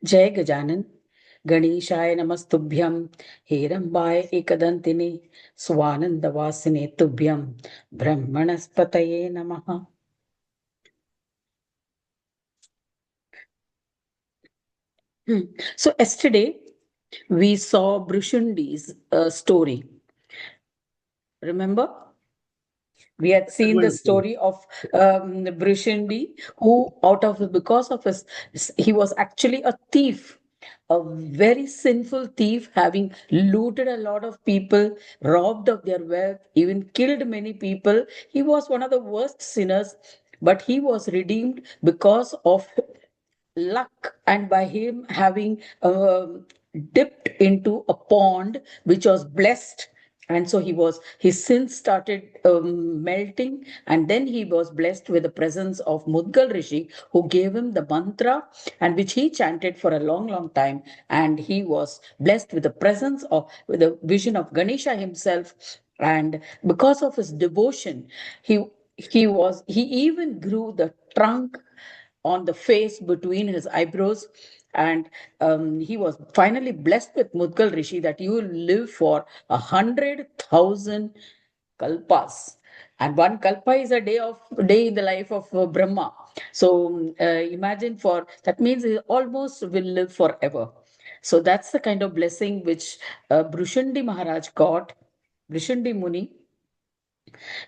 Jai Gajanan, Ganeshaya Namastubhyam, Herambaya Ekadantini, Swanandavasine Tubhyam, Brahmanaspataye Namaha. So yesterday we saw Bhrushundi's story. Remember? We had seen the story of Bhrishundi, who because of he was actually a thief, a very sinful thief, having looted a lot of people, robbed of their wealth, even killed many people. He was one of the worst sinners, but he was redeemed because of luck and by him having dipped into a pond which was blessed, and so his sins started melting, and then he was blessed with the presence of Mudgal Rishi, who gave him the mantra, and which he chanted for a long long time, and he was blessed with the presence of with the vision of Ganesha himself. And because of his devotion, he even grew the trunk on the face between his eyebrows. And he was finally blessed with Mudgal Rishi that you will live for 100,000 kalpas. And one kalpa is a day in the life of Brahma. So imagine for that means he almost will live forever. So that's the kind of blessing which Bhushundi Maharaj got, Bhushundi Muni.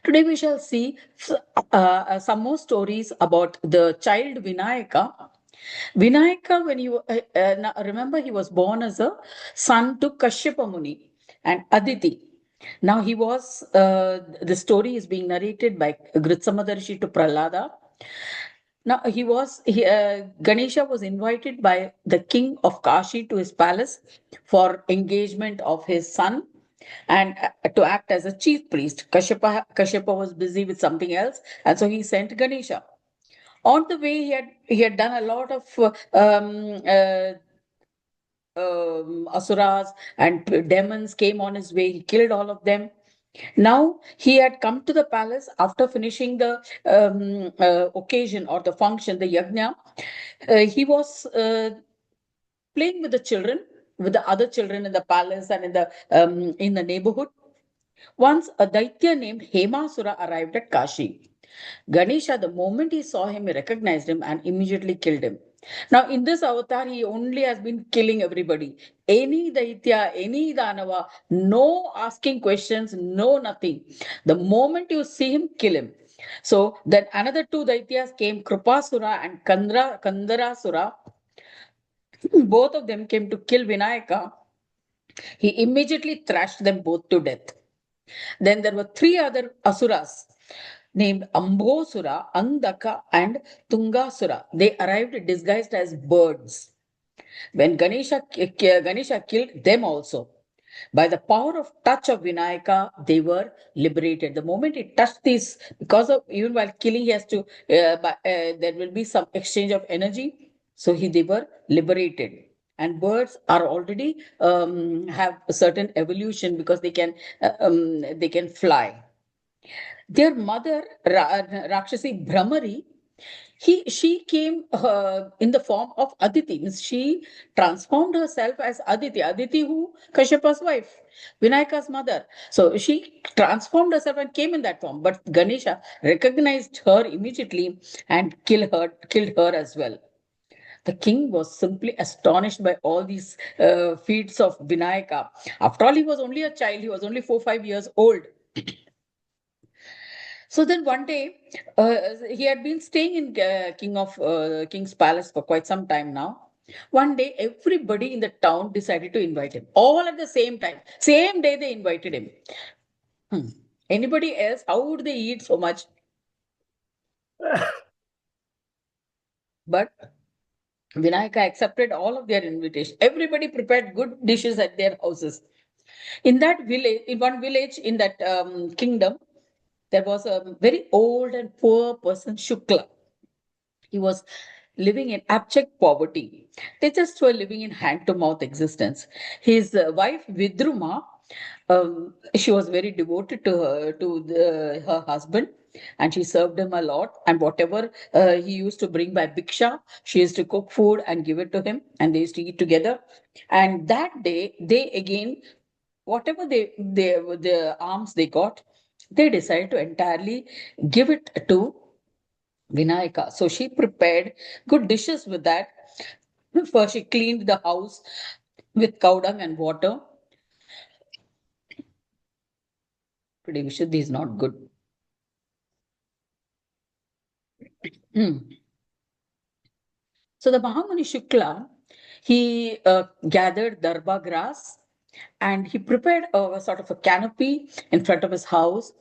Today we shall see some more stories about the child Vinayaka. Vinayaka, when remember, he was born as a son to Kashyapa Muni and Aditi. Now the story is being narrated by Gritsamadarshi to Prahlada. Now Ganesha was invited by the king of Kashi to his palace for engagement of his son and to act as a chief priest. Kashyapa was busy with something else, and so he sent Ganesha. On the way, he had done a lot of asuras and demons came on his way. He killed all of them. Now he had come to the palace after finishing the occasion or the function, the yajna. He was playing with the children, with the other children in the palace and in the neighborhood. Once a Daitya named Hemasura arrived at Kashi. Ganesha, the moment he saw him, he recognized him and immediately killed him. Now, in this avatar, he only has been killing everybody. Any Daitya, any Danava, no asking questions, no nothing. The moment you see him, kill him. So then another two Daityas came, Krupasura and Kandarasura. Both of them came to kill Vinayaka. He immediately thrashed them both to death. Then there were three other asuras named Ambosura, Andaka, and Tungasura. They arrived disguised as birds. When Ganesha killed them also. By the power of touch of Vinayaka, they were liberated. The moment he touched these, because of even while killing, he has to, there will be some exchange of energy. So they were liberated. And birds are already have a certain evolution because they can fly. Their mother, Rakshasi Brahmari, she came in the form of Aditi. Means she transformed herself as Aditi. Aditi, who Kashyapa's wife, Vinayaka's mother. So she transformed herself and came in that form. But Ganesha recognized her immediately and killed her as well. The king was simply astonished by all these feats of Vinayaka. After all, he was only a child. He was only 4 5 years old. So then one day, he had been staying in King's palace for quite some time now. One day, everybody in the town decided to invite him, all at the same time. Same day, they invited him. Hmm. Anybody else? How would they eat so much? But Vinayaka accepted all of their invitation. Everybody prepared good dishes at their houses. In that village, in one village in that kingdom, there was a very old and poor person, Shukla. He was living in abject poverty. They just were living in hand to mouth existence. His wife, Vidruma, she was very devoted to her husband. and she served him a lot. And whatever he used to bring by Bhiksha, she used to cook food and give it to him, and they used to eat together. And that day, they again, whatever the alms they got, they decided to entirely give it to Vinayaka. So she prepared good dishes with that. First, she cleaned the house with cow dung and water. Today, Vishuddhi is not good. Hmm. So the Mahamuni Shukla, he gathered darba grass and he prepared a sort of a canopy in front of his house.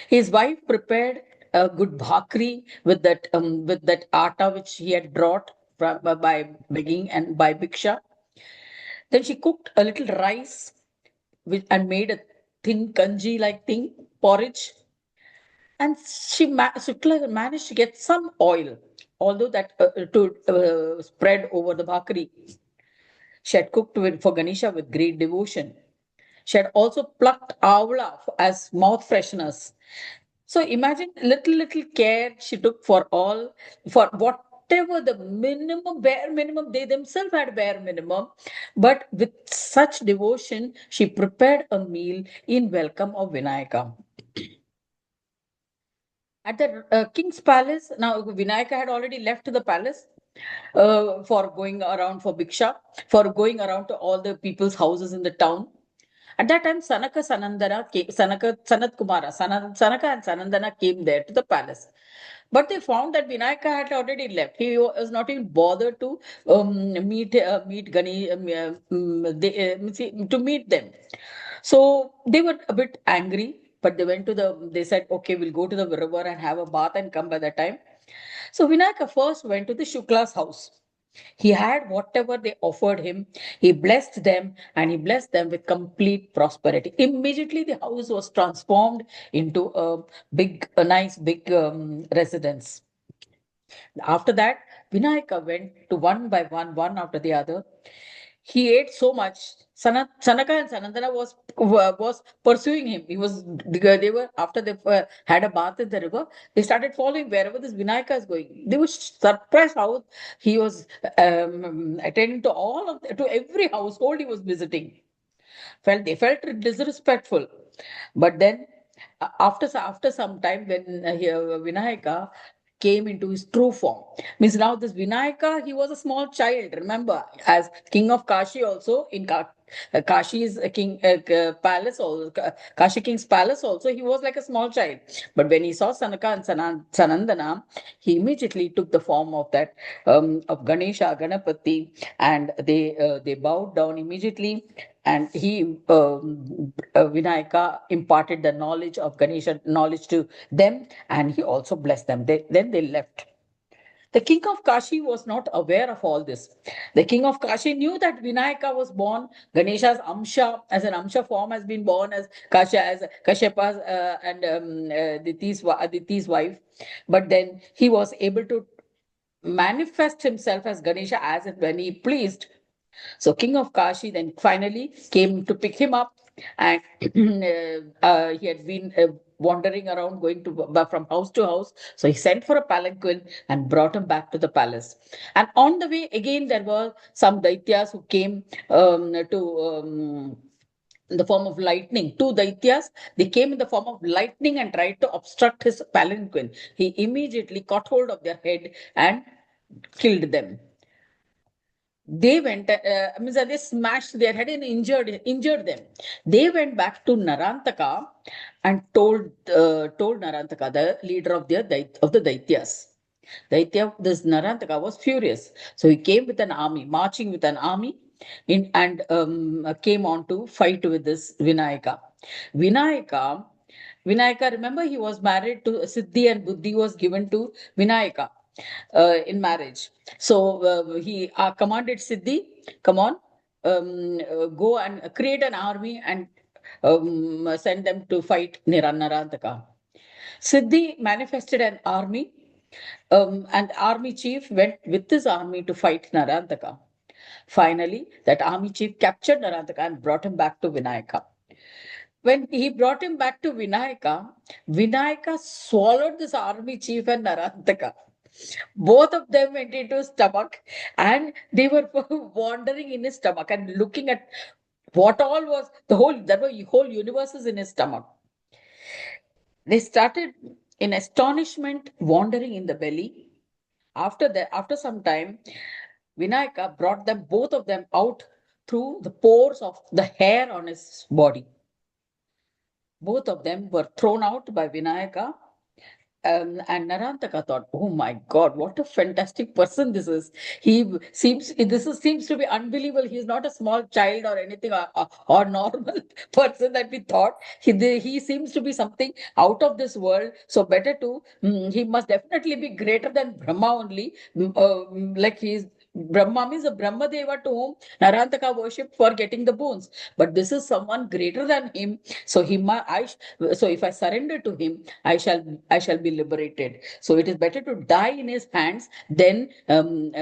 His wife prepared a good bhakri with that atta which he had brought by begging and by bhiksha. Then she cooked a little rice and made a thin kanji like thing, porridge. And Shukla managed to get some oil, although that to spread over the bhakri. She had cooked for Ganesha with great devotion. She had also plucked avla as mouth fresheners. So imagine little care she took for all, for whatever the minimum, bare minimum, they themselves had bare minimum. But with such devotion, she prepared a meal in welcome of Vinayaka. At the king's palace, now Vinayaka had already left the palace for going around for Bhiksha, for going around to all the people's houses in the town. At that time, Sanat Kumara, Sanaka and Sanandana came there to the palace. But they found that Vinayaka had already left. He was not even bothered to meet Gani, to meet them. So they were a bit angry, but they said, okay, we'll go to the river and have a bath and come by that time. So Vinayaka first went to the Shukla's house. He had whatever they offered him. He blessed them and he blessed them with complete prosperity. Immediately, the house was transformed into a nice big residence. After that, Vinayaka went to one by one after the other. He ate so much. Sanaka and Sanandana was pursuing him. They were after they had a bath in the river. They started following wherever this Vinayaka is going. They were surprised how he was attending to to every household he was visiting. They felt disrespectful, but then after some time when Vinayaka came into his true form, means now this Vinayaka, he was a small child, remember, as king of Kashi also in Kashi's king palace, also Kashi king's palace also, he was like a small child. But when he saw Sanaka and Sanandana, he immediately took the form of that of Ganesha, Ganapati, and they bowed down immediately. And Vinayaka imparted the knowledge of Ganesha knowledge to them, and he also blessed them. Then they left. The king of Kashi was not aware of all this. The king of Kashi knew that Vinayaka was born, Ganesha's Amsha, as an Amsha form, has been born as Kashyapa's and Aditi's wife. But then he was able to manifest himself as Ganesha as and when he pleased. So King of Kashi then finally came to pick him up, and he had been wandering around, going to from house to house. So he sent for a palanquin and brought him back to the palace. And on the way, again there were some daityas who came in the form of lightning. Two daityas, they came in the form of lightning and tried to obstruct his palanquin. He immediately caught hold of their head and killed them. They went, means that they smashed their head and injured them. They went back to Narantaka and told Narantaka, the leader of the Daityas. This Narantaka was furious. So he came with an army, marching with an army, and came on to fight with this Vinayaka. Vinayaka, Vinayaka, remember, he was married to Siddhi, and Buddhi was given to Vinayaka in marriage. So he commanded Siddhi, come on, go and create an army and send them to fight Narantaka. Siddhi manifested an army, and army chief went with his army to fight Narantaka. Finally, that army chief captured Narantaka and brought him back to Vinayaka. When he brought him back to Vinayaka, Vinayaka swallowed this army chief and Narantaka. Both of them went into his stomach and they were wandering in his stomach and looking at what all was the whole, that were whole universes in his stomach. They started in astonishment wandering in the belly. After that, after some time, Vinayaka brought them, both of them, out through the pores of the hair on his body. Both of them were thrown out by Vinayaka. And Narantaka thought, "Oh my God, what a fantastic person this is! Seems to be unbelievable. He's not a small child or anything or normal person that we thought. He seems to be something out of this world. So better to he must definitely be greater than Brahma only. Like he's Brahma means the Brahma Deva to whom Narantaka worshipped for getting the boons. But this is someone greater than him. So so if I surrender to him, I shall be liberated. So it is better to die in his hands than then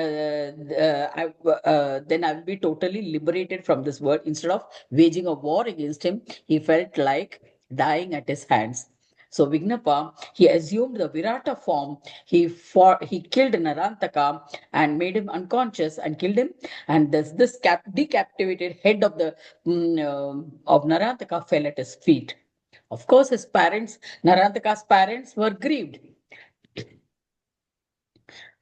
I will be totally liberated from this world. Instead of waging a war against him, he felt like dying at his hands. So Vignapa, he assumed the Virata form. He killed Narantaka and made him unconscious and killed him. And this decapitated head of the of Narantaka fell at his feet. Of course, his parents, Narantaka's parents, were grieved.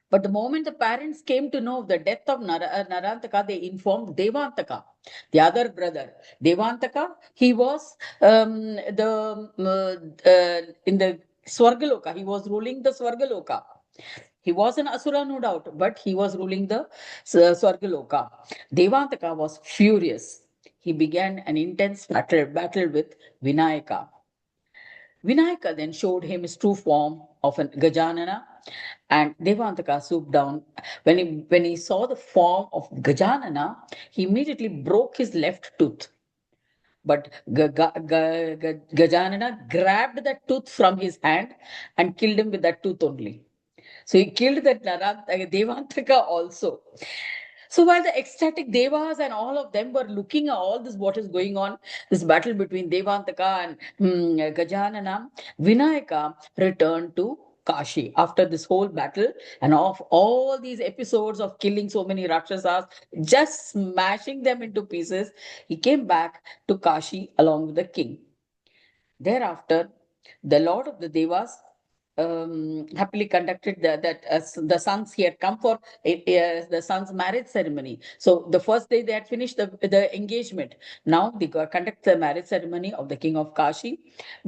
But the moment the parents came to know of the death of Narantaka, they informed Devantaka, the other brother. Devantaka, he was in the Swargaloka. He was ruling the Swargaloka. He was an Asura, no doubt, but he was ruling the Swargaloka. Devantaka was furious. He began an intense battle with Vinayaka. Vinayaka then showed him his true form of an Gajanana, and Devantaka swooped down. When he saw the form of Gajanana, he immediately broke his left tooth. But Gajanana grabbed that tooth from his hand and killed him with that tooth only. So he killed that Devantaka also. So while the ecstatic devas and all of them were looking at all this, what is going on, this battle between Devantaka and Gajanana, Vinayaka returned to Kashi after this whole battle and of all these episodes of killing so many Rakshasas, just smashing them into pieces. He came back to Kashi along with the king. Thereafter, the Lord of the Devas happily conducted the sons. He had come for the son's marriage ceremony. So the first day they had finished the engagement. Now they conduct the marriage ceremony of the king of Kashi.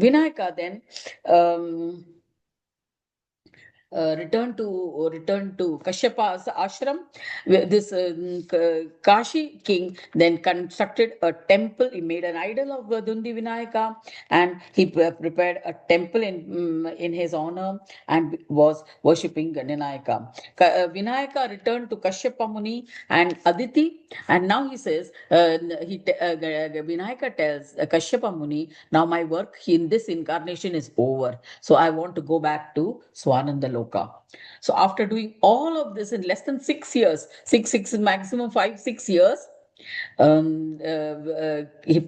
Vinayaka then return to Kashyapa's ashram. This Kashi king then constructed a temple. He made an idol of Dundi Vinayaka, and he prepared a temple in his honor and was worshipping Vinayaka. Vinayaka returned to Kashyapa Muni and Aditi, and now he says Vinayaka tells Kashyapa Muni, now my work in this incarnation is over, so I want to go back to Swananda Loka. So after doing all of this in less than 6 years, six maximum 5 6 years, he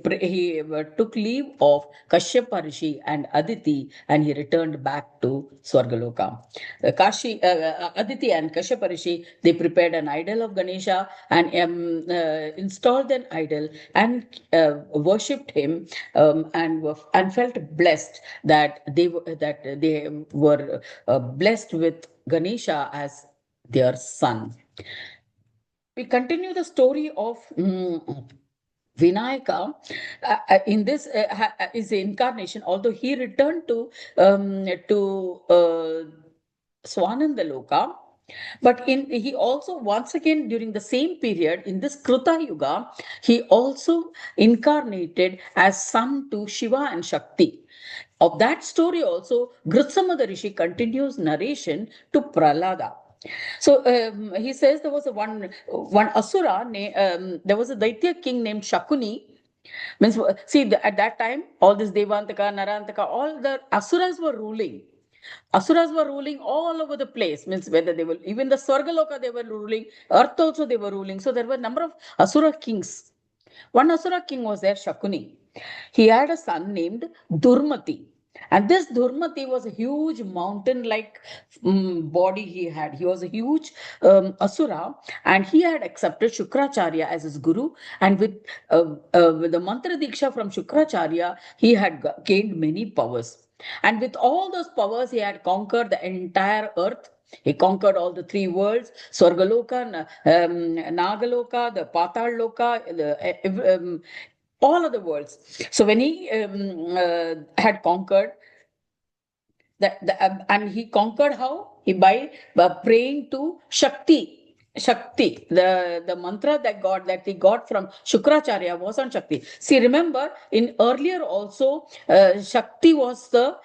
took leave of Kashyapa Rishi and Aditi, and he returned back to Swargaloka. Aditi and Kashyapa Rishi, they prepared an idol of Ganesha and installed an idol and worshipped him, and felt blessed that they were blessed with Ganesha as their son. We continue the story of Vinayaka in this is the incarnation. Although he returned to Swananda Loka, but he also once again during the same period in this Kruta Yuga, he also incarnated as son to Shiva and Shakti. Of that story also, Grutsamada Rishi continues narration to Prahlada. So he says there was one Asura, there was a Daitya king named Shakuni. Means, see, at that time, all this Devantaka, Narantaka, all the Asuras were ruling. Asuras were ruling all over the place. Means whether they were, even the Swargaloka they were ruling, earth also they were ruling. So there were a number of Asura kings. One Asura king was there, Shakuni. He had a son named Durmati. And this Durmati was a huge mountain like body he had. He was a huge asura, and he had accepted Shukracharya as his guru. And with the mantra diksha from Shukracharya, he had gained many powers. And with all those powers, he had conquered the entire earth. He conquered all the three worlds: Swargaloka, Nagaloka, the Patal Loka, all of the worlds. So when he had conquered and he conquered how? He by praying to Shakti. Shakti, the mantra that he got from Shukracharya was on Shakti. See, remember in earlier also, Shakti was the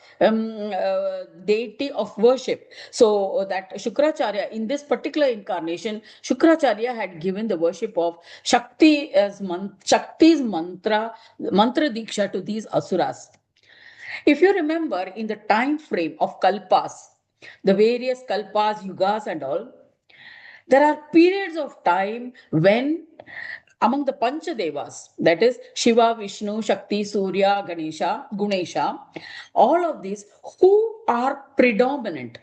deity of worship. So that Shukracharya, in this particular incarnation, Shukracharya had given the worship of Shakti as Shakti's mantra diksha to these asuras. If you remember in the time frame of kalpas, the various kalpas, yugas, and all, there are periods of time when among the Panchadevas, that is Shiva, Vishnu, Shakti, Surya, Ganesha, all of these who are predominant.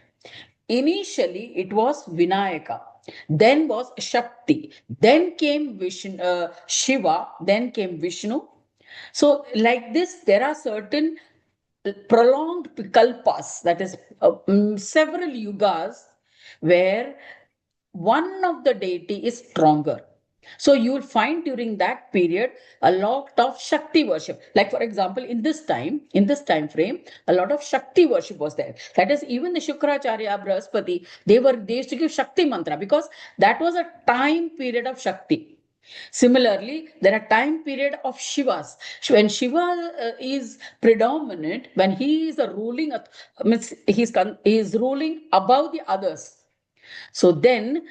Initially, it was Vinayaka, then was Shakti, then came Shiva, then came Vishnu. So, like this, there are certain prolonged kalpas, that is several yugas, where one of the deity is stronger. So you will find during that period a lot of Shakti worship. Like for example, in this time frame, a lot of Shakti worship was there. That is, even the Shukracharya, Brahaspati, they used to give Shakti mantra because that was a time period of Shakti. Similarly, there are time period of Shivas. When Shiva is predominant, when he is a ruling, means he is ruling above the others. So then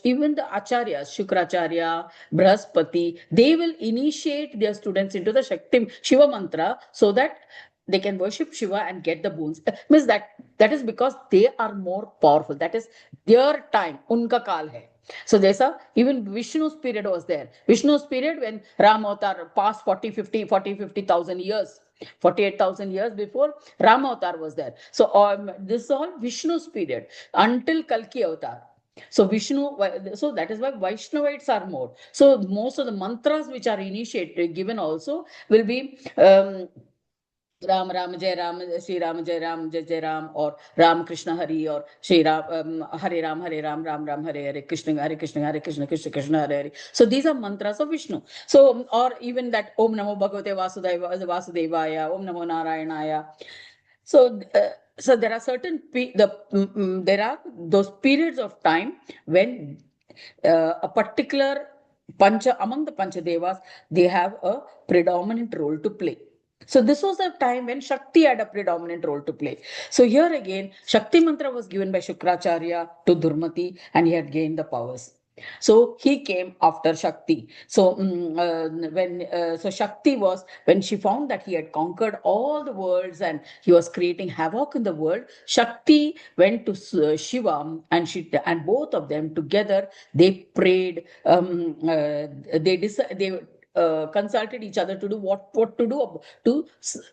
even the acharyas, Shukracharya, Brahaspati, they will initiate their students into the Shakti Shiva mantra so that they can worship Shiva and get the boons. Means that is because they are more powerful. That is their time, unka kal hai. So there's even Vishnu's period was there. Vishnu's period when Ram Avatar passed 40,000 years. 48,000 years before Ram Avatar was there. So this is all Vishnu's period until Kalki Avatar. So so that is why Vaishnavites are more. So most of the mantras which are initiated, given also, will be Ram Ram Sri Ram Jai Ram Jai Jai Ram, or Ram Krishna Hari, or Sri Ram Hare Ram Ram Ram Hare Hare, Hare Krishna Krishna Krishna Hare Hare. So these are mantras of Vishnu. So or even that Om Namo Bhagavate Vasudevaya, Om Namo Narayanaya. So so there are there are those periods of time when a particular among the Panchadevas, they have a predominant role to play. So this was a time when Shakti had a predominant role to play. So here again, Shakti mantra was given by Shukracharya to Durmati, and he had gained the powers. So he came after Shakti. So when so Shakti was, when she found that he had conquered all the worlds and he was creating havoc in the world, Shakti went to Shiva, and both of them together they prayed. They consulted each other to do what to do to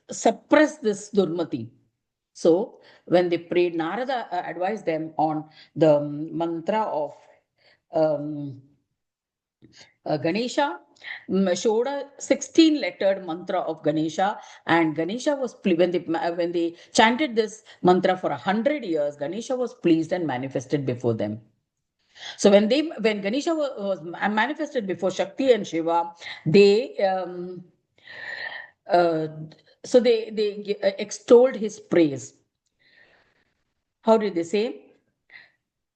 suppress this Durmati. So when they prayed, Narada advised them on the mantra of um, Ganesha, showed a 16-lettered mantra of Ganesha, and Ganesha was when they chanted this mantra for 100 years, Ganesha was pleased and manifested before them. So when Ganesha was manifested before Shakti and Shiva, they uh, they extolled his praise. How did they say?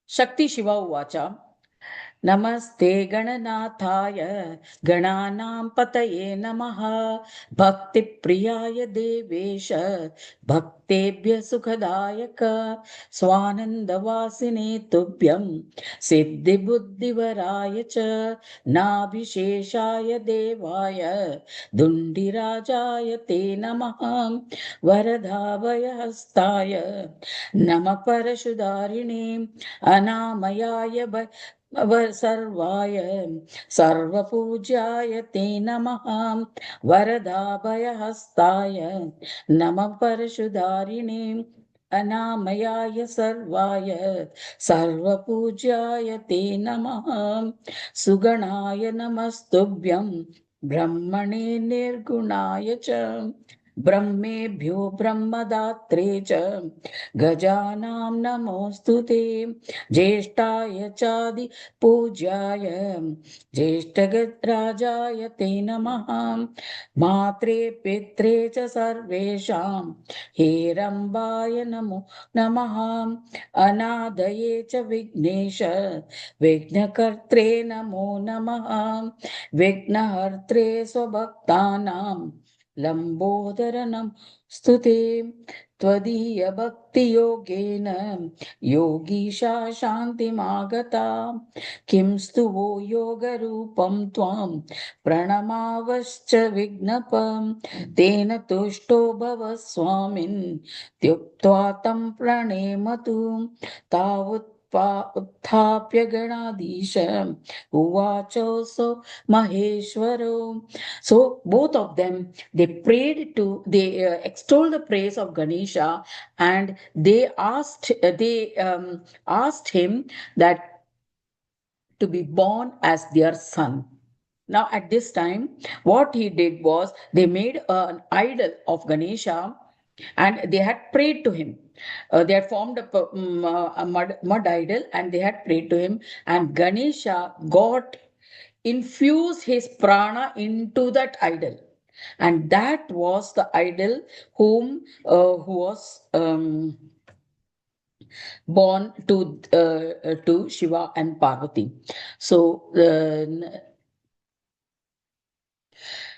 Shakti Shiva Uvacha. नमस्ते गणनाथाय गणानां पतये नमः भक्तिप्रियाय देवेश भक्तेभ्य सुखदायक स्वानन्दवासिने तुभ्यं सिद्धिबुद्धिवराय च नाभिशेषाय देवाय दुण्डिराजाय ते नमः वरदाभयहस्ताय नमः परशुधारिणे अनामयाय सर्वाय सर्वपूज्याय ते नमः वरदाभयहस्ताय नमः परशुधारिणे अनामयाय सर्वाय सर्वपूज्याय ते नमः सुगणाय नमस्तुभ्यं ब्रह्मणे निर्गुणाय च ब्रह्मेभ्यो ब्रह्मदात्रे च गजानां नमोऽस्तु ते ज्येष्ठाय चादि पूज्याय ज्येष्ठगजराजाय ते नमः मात्रे पित्रे च सर्वेषां हेरम्बाय नमो नमः अनादये च विघ्नेश विघ्नकर्त्रे नमो नमः विघ्नहर्त्रे स्वभक्तानां लम्बोदर नमस्तु ते त्वदीयभक्तियोगेन योगीशा शान्तिमागता किं स्तुवो योगरूपं त्वां प्रणमावश्च विघ्नपं तेन तुष्टो भव स्वामिन् त्युक्त्वा तं प्रणेमतु उत्थाप्य गणाधीश उवाचोऽसो महेश्वरो. So both of them, they prayed to, they extolled the praise of Ganesha, and they asked him that to be born as their son. Now, at this time, what he did was they made an idol of Ganesha and they had prayed to him. They had formed a mud idol and they had prayed to him. And Ganesha got infused his prana into that idol. And that was the idol who was born to Shiva and Parvati. So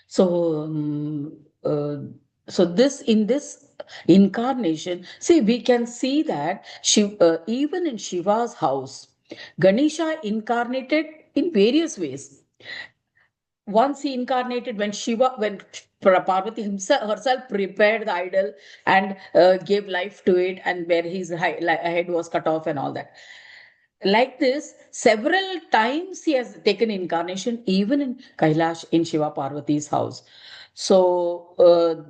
so uh, so this in this incarnation, see, we can see that even in Shiva's house, Ganesha incarnated in various ways. Once he incarnated when Parvati himself herself prepared the idol and gave life to it, and where his head was cut off and all that. Like this, several times he has taken incarnation, even in Kailash in Shiva Parvati's house. So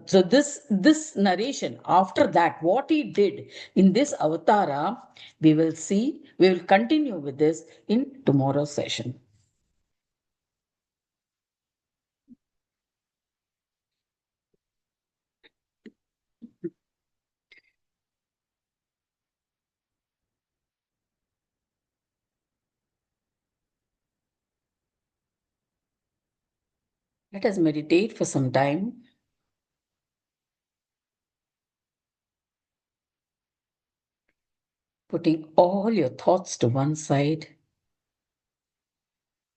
this narration after that, what he did in this avatara, we will see. We will continue with this in tomorrow's session. Let us meditate for some time, putting all your thoughts to one side.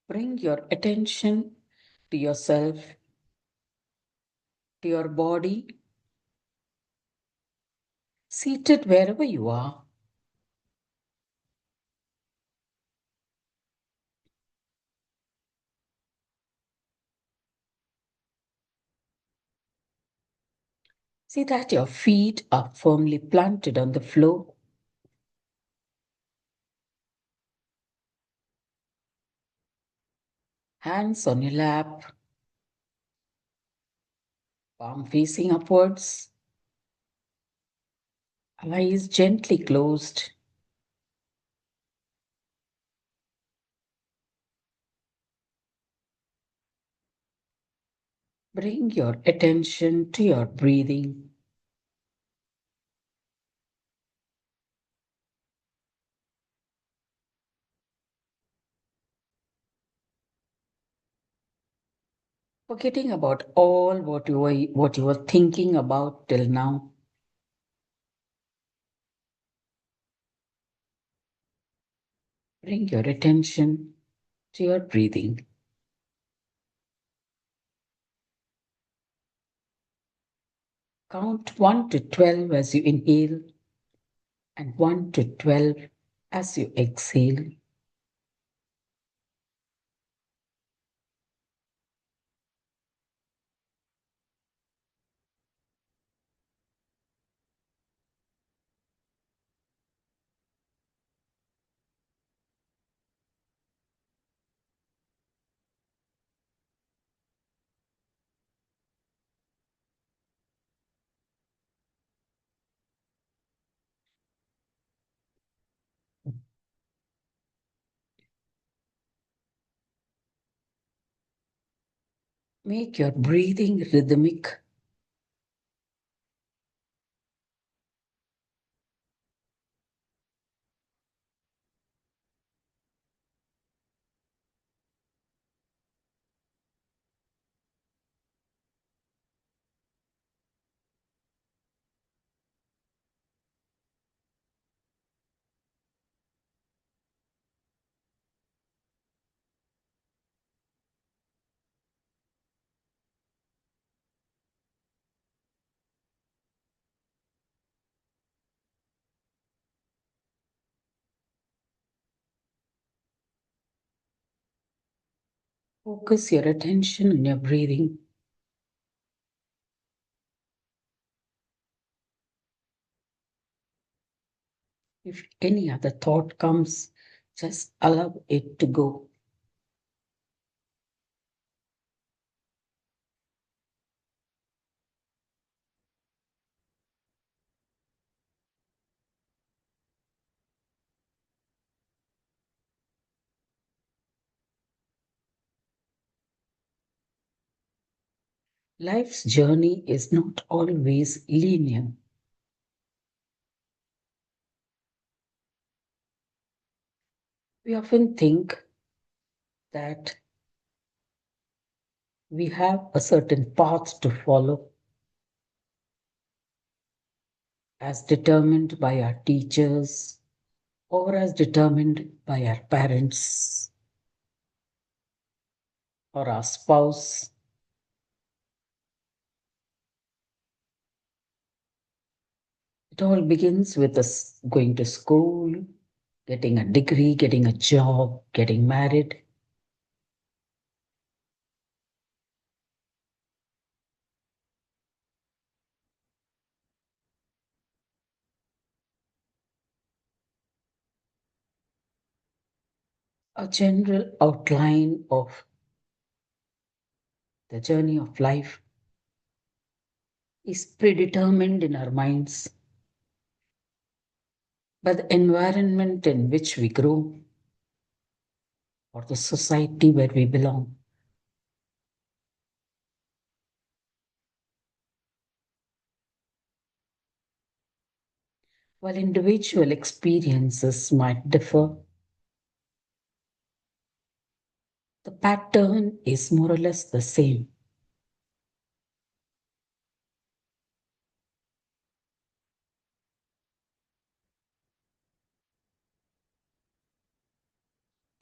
Bring your attention to yourself, to your body, seated wherever you are. See that your feet are firmly planted on the floor, hands on your lap, palm facing upwards, eyes gently closed. Bring your attention to your breathing. Forgetting about all what you were thinking about till now. Bring your attention to your breathing. Count 1 to 12 as you inhale and 1 to 12 as you exhale. Make your breathing rhythmic. Focus your attention on your breathing. If any other thought comes, just allow it to go. Life's journey is not always linear. We often think that we have a certain path to follow, as determined by our teachers or as determined by our parents or our spouse. It all begins with us going to school, getting a degree, getting a job, getting married. A general outline of the journey of life is predetermined in our minds by the environment in which we grow or the society where we belong. While individual experiences might differ, the pattern is more or less the same.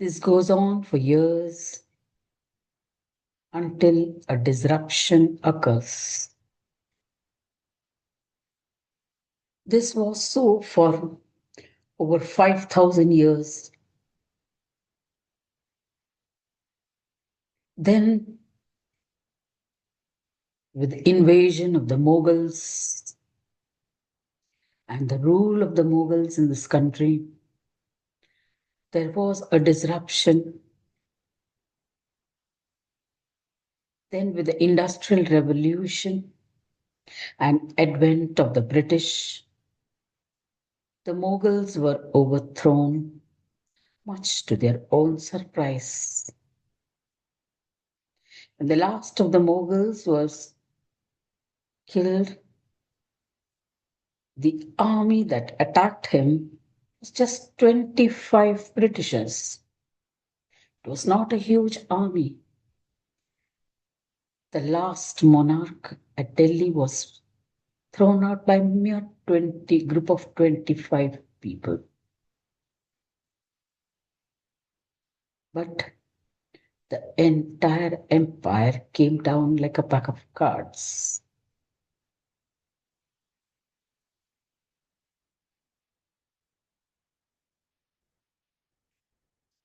This goes on for years until a disruption occurs. This was so for over 5,000 years. Then, with the invasion of the Mughals and the rule of the Mughals in this country, there was a disruption. Then, with the Industrial Revolution and advent of the British, the Mughals were overthrown, much to their own surprise. And the last of the Mughals was killed. The army that attacked him was just 25 Britishers. It was not a huge army. The last monarch at Delhi was thrown out by mere 20 group of 25 people. But the entire empire came down like a pack of cards.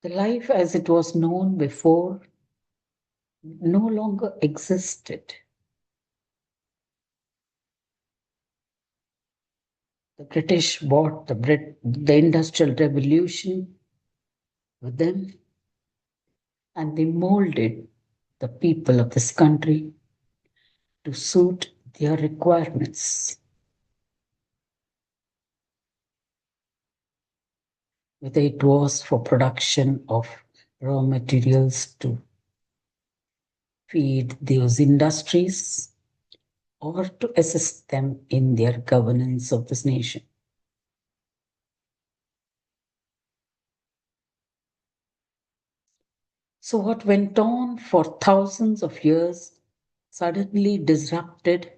The life as it was known before no longer existed. The British bought the Industrial Revolution with them, and they molded the people of this country to suit their requirements. Whether it was for production of raw materials to feed those industries, or to assist them in their governance of this nation. So, what went on for thousands of years suddenly disrupted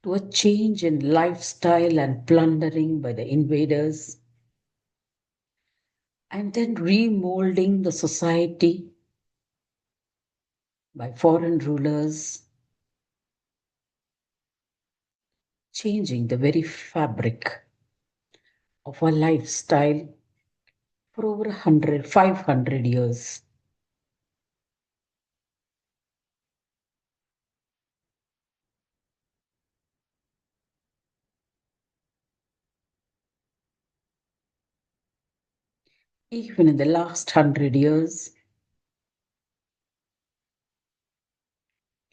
to a change in lifestyle and plundering by the invaders, and then remolding the society by foreign rulers, changing the very fabric of our lifestyle for over 100, 500 years. Even in the last 100 years,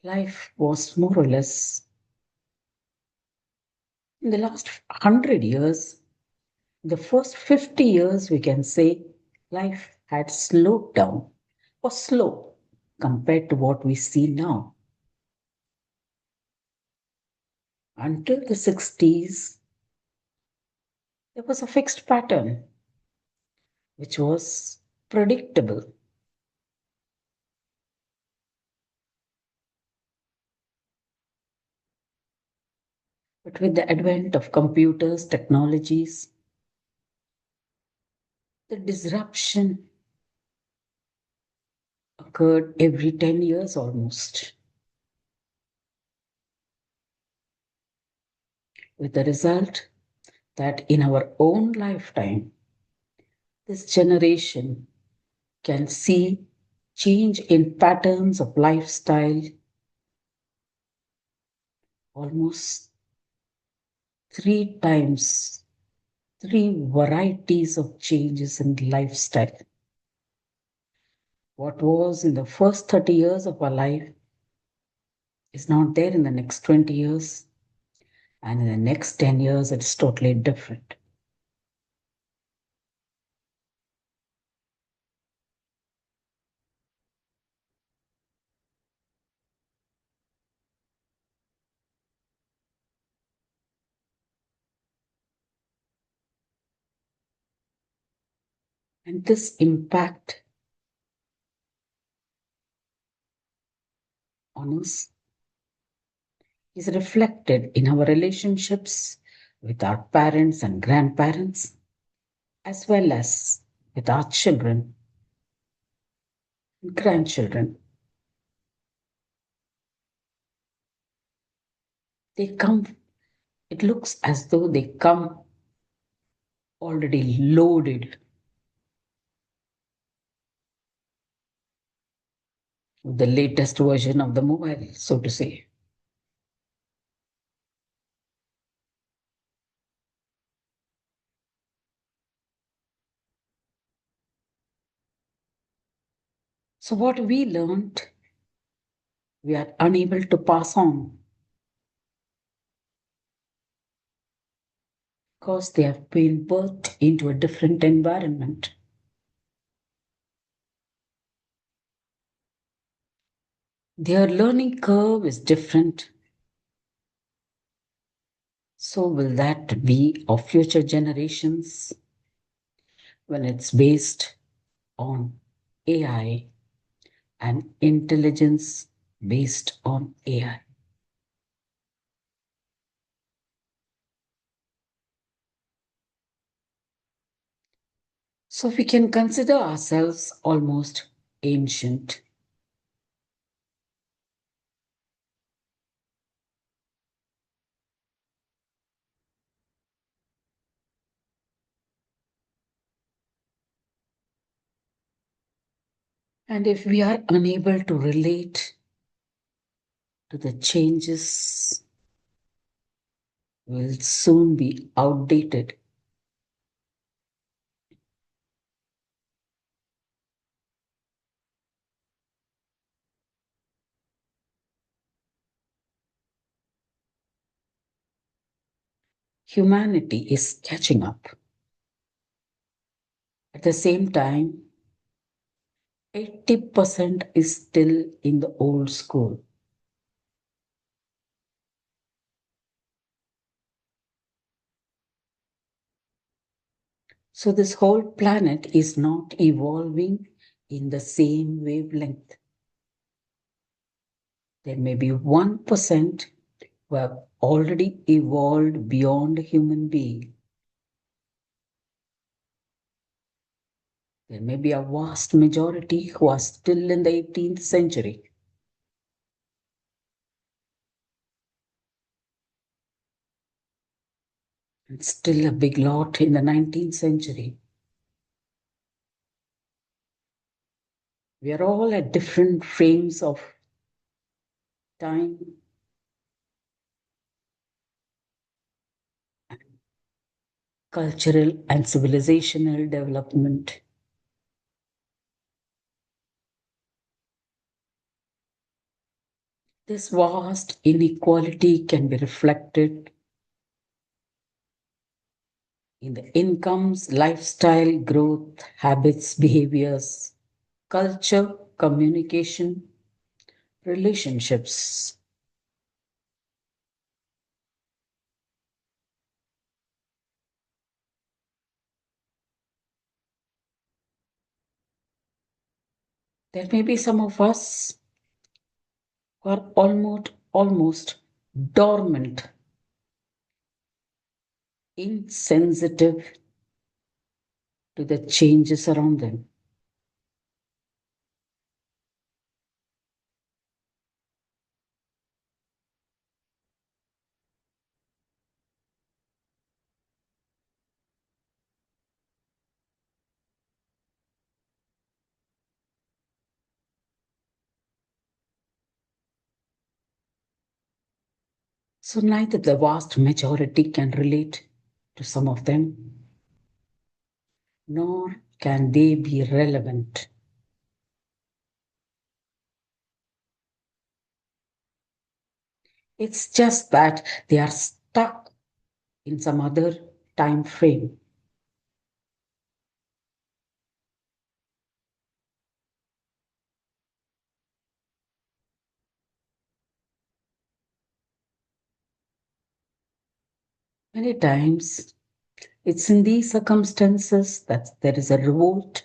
life was more or less, in the last 100 years, the first 50 years, we can say life had slowed down or slow compared to what we see now. Until the 60s, there was a fixed pattern which was predictable. But with the advent of computers, technologies, the disruption occurred every 10 years almost, with the result that in our own lifetime, this generation can see change in patterns of lifestyle, almost three times, three varieties of changes in lifestyle. What was in the first 30 years of our life is not there in the next 20 years, and in the next 10 years, it's totally different. And this impact on us is reflected in our relationships with our parents and grandparents, as well as with our children and grandchildren. They come, it looks as though they come already loaded with the latest version of the mobile, so to say. So, what we learned, we are unable to pass on because they have been birthed into a different environment. Their learning curve is different. So, will that be of future generations when it's based on AI and intelligence based on AI? So, we can consider ourselves almost ancient. And if we are unable to relate to the changes, we'll soon be outdated. Humanity is catching up. At the same time, 80% is still in the old school. So, this whole planet is not evolving in the same wavelength. There may be 1% who have already evolved beyond human being. There may be a vast majority who are still in the 18th century. And still a big lot in the 19th century. We are all at different frames of time, cultural and civilizational development. This vast inequality can be reflected in the incomes, lifestyle, growth, habits, behaviors, culture, communication, relationships. There may be some of us who are almost dormant, insensitive to the changes around them. So neither the vast majority can relate to some of them, nor can they be relevant. It's just that they are stuck in some other time frame. Many times, it's in these circumstances that there is a revolt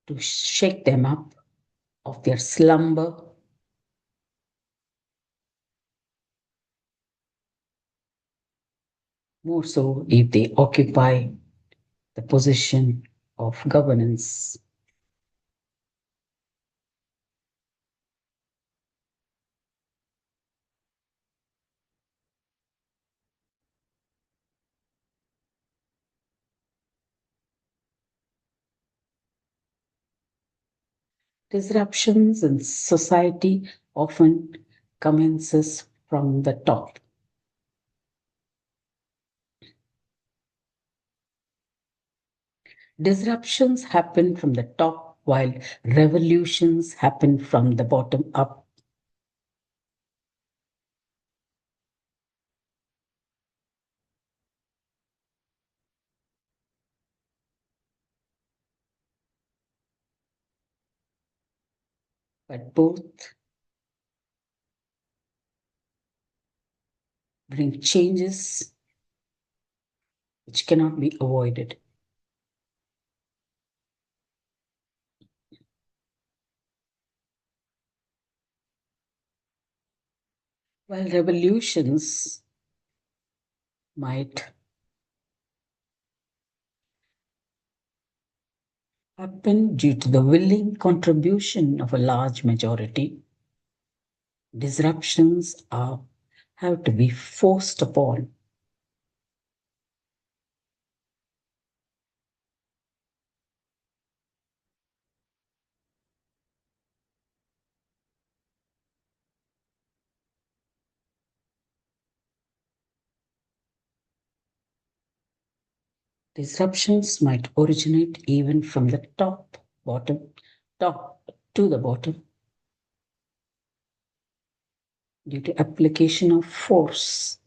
to shake them up of their slumber, more so if they occupy the position of governance. Disruptions in society often commences from the top. Disruptions happen from the top while revolutions happen from the bottom up. But both bring changes which cannot be avoided. While revolutions might happen due to the willing contribution of a large majority, disruptions have to be forced upon. Disruptions might originate even from the top to the bottom, due to application of force,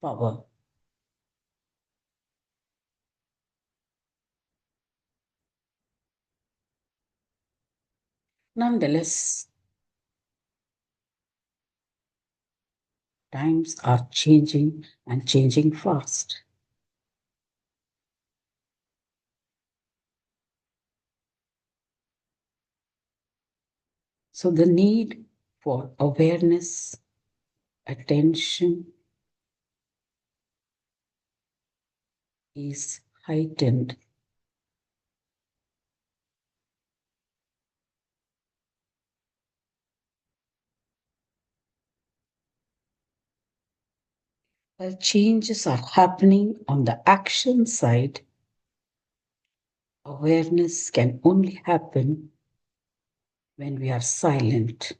power. Nonetheless, times are changing and changing fast. So the need for awareness, attention is heightened. While changes are happening on the action side, awareness can only happen when we are silent.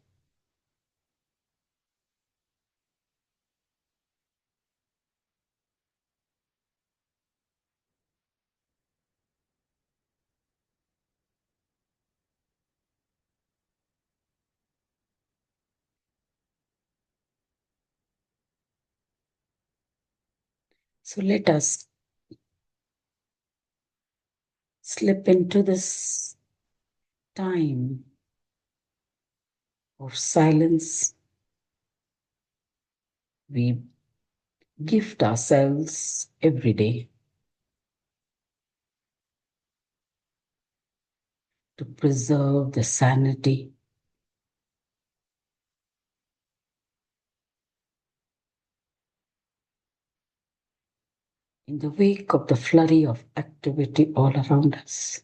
So let us slip into this time of silence. We gift ourselves every day to preserve the sanity in the wake of the flurry of activity all around us.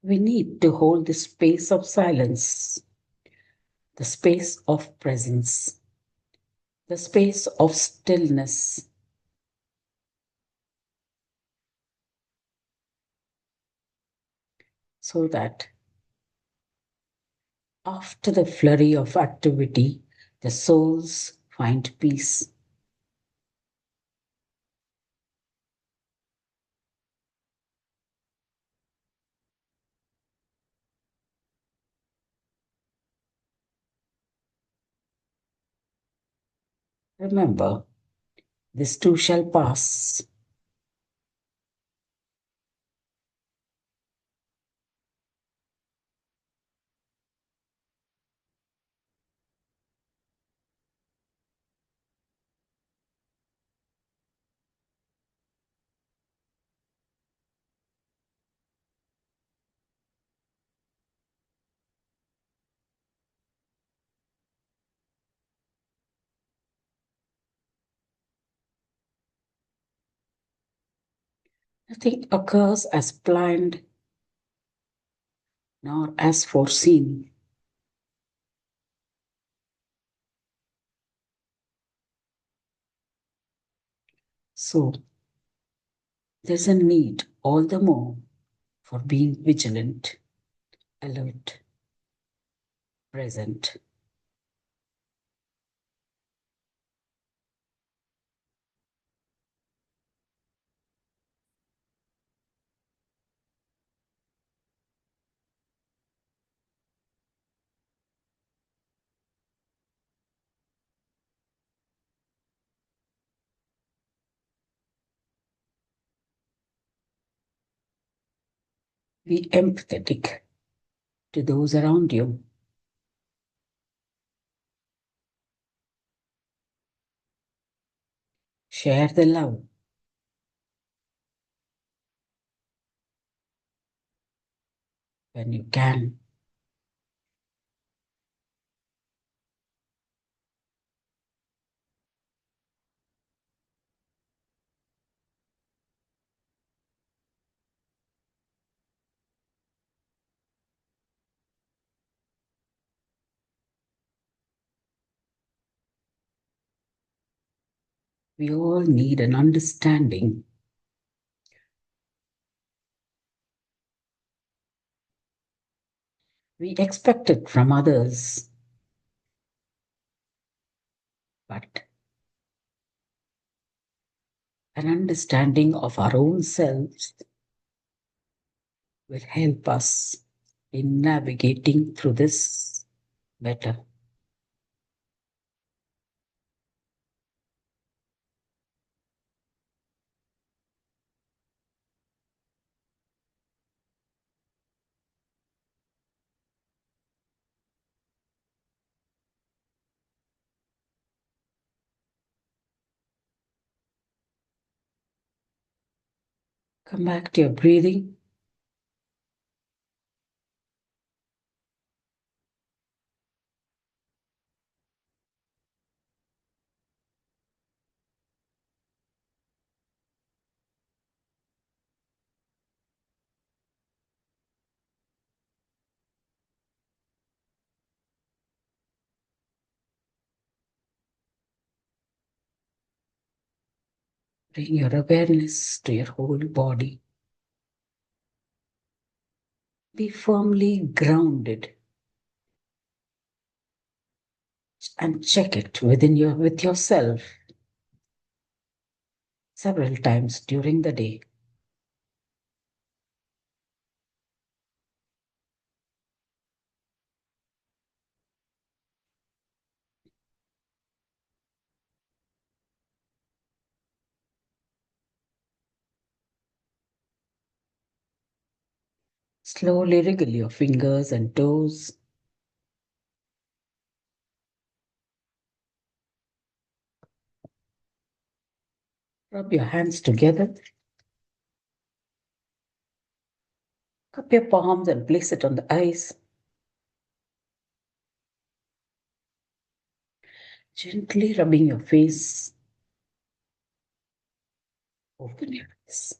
We need to hold the space of silence, the space of presence, the space of stillness, so that after the flurry of activity, the souls find peace. Remember, this too shall pass. Nothing occurs as planned nor as foreseen. So, there's a need all the more for being vigilant, alert, present. Be empathetic to those around you. Share the love. When you can. We all need an understanding. We expect it from others, but An understanding of our own selves will help us in navigating through this better. Come back to your breathing. Bring your awareness to your whole body. Be firmly grounded and check it with yourself several times during the day. Slowly wriggle your fingers and toes. Rub your hands together. Cup your palms and place it on the eyes. Gently rubbing your face. Open your eyes.